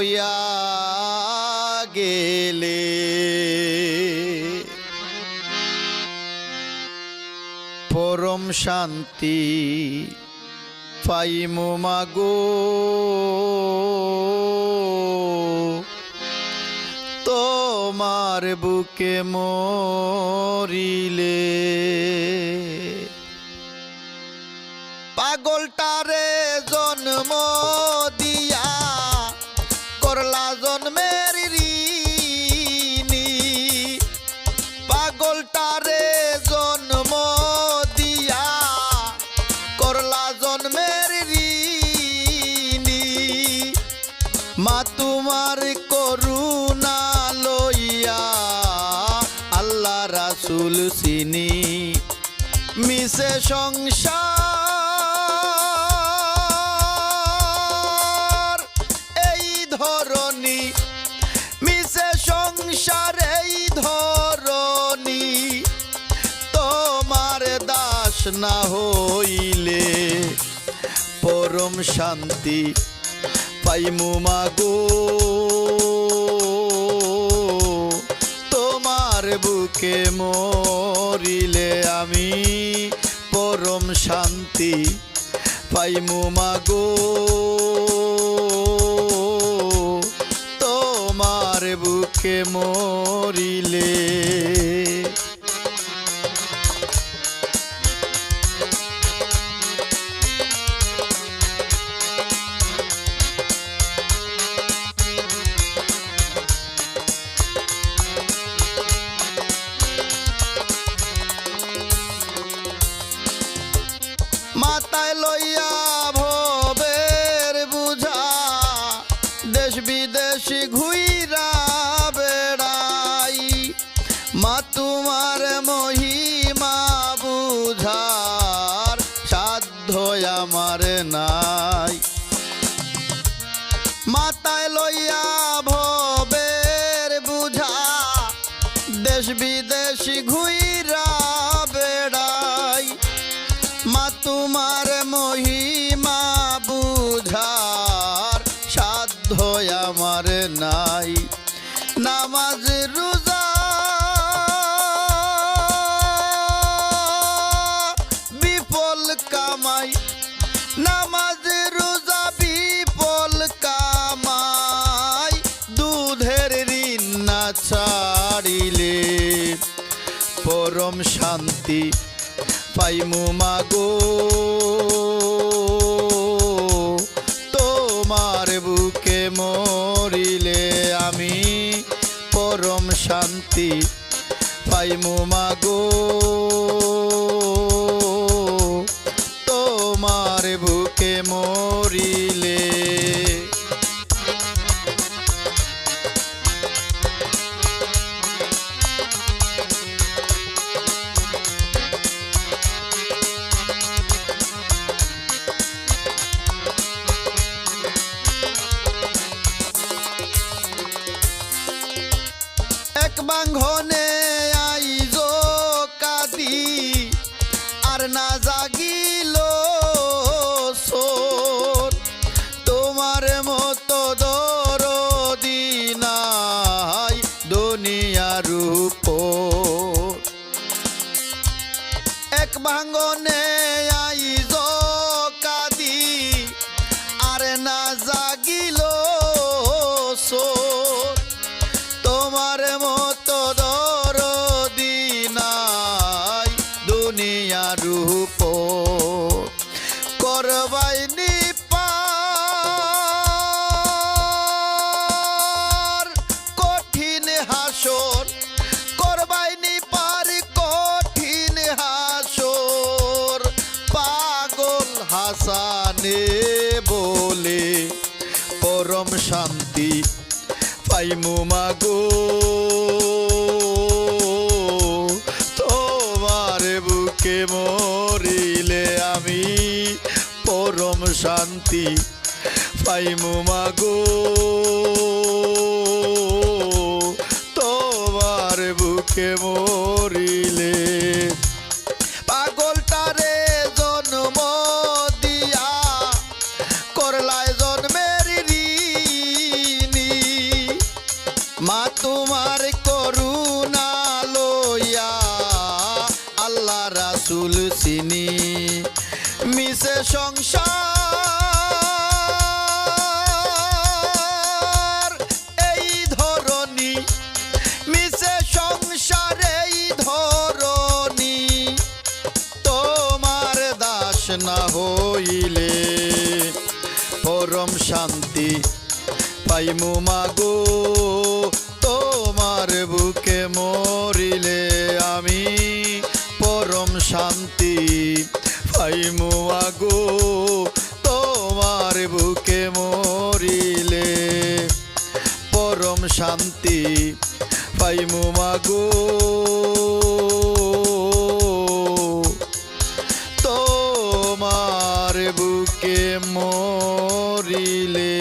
হইয়া গেলে পরম শান্তি পাইমু মাগো তোমার বুকে মরিলে। পাগলটারে জন্ম দিয়া করলা জন্মের ঋণী, পাগলটারে জন্ম দিয়া করলা জন্মের ঋণী। মা তোমার করুণা লইয়া আল্লাহ রাসূল চিনি মিশে সংসার এই ধরনী, মিশে সংসার এই ধরনী। তোমার দাস না হইলে পরম শান্তি পাইমু মাগো তোমার বুকে মরিলে আমি পরম শান্তি পাইমু মাগো তোমার বুকে মরিলে। মাথায় লইয়া ভবের বুঝা দেশ বিদেশ ঘুইরা বেড়াই, মা তোমার মহিমা বুঝার সাধ্য আমার নাই। মাথায় লইয়া ভবের বুঝা দেশ বিদেশ ঘুইরা বেড়াই, মা তোমার মহিমা বুঝার সাধ্য আমার নাই। নামাজ রোজা বিফল কামাই, নামাজ রোজা বিফল কামাই, দুধের ঋণ না ছাড়িলে পরম শান্তি পাইমু মাগো তোমার বুকে মরিলে আমি পরম শান্তি পাইমু মাগো তোমার বুকে মরিলে। এক বাঙ্গনে আইজ কাদি আর না জাগিল সোর, তোমার মতো দরদি নাই দুনিয়ার উপর। এক বাঙ্গনে আইজ কাদি আর না জাগিল সোর, তোমার মতো দরদি নাই দুনিয়ার উপর। করবাই নিপার কঠিন হাসর, করবাই নিপার কঠিন হাসর, পাগল হাসানে বলে পরম শান্তি পাইমু মাগো তোমার বুকে মরিলে আমি পরম শান্তি পাইমু মাগো তোমার বুকে মরিলে। পাগলটারে জন্ম দিয়া করলায় জন্মের ঋণী, পাইমু মাগো তোমার বুকে মরিলে আমি পরম শান্তি পাইমু মাগো তোমার বুকে মরিলে পরম শান্তি পাইমু মাগো তোমার বুকে মরিলে।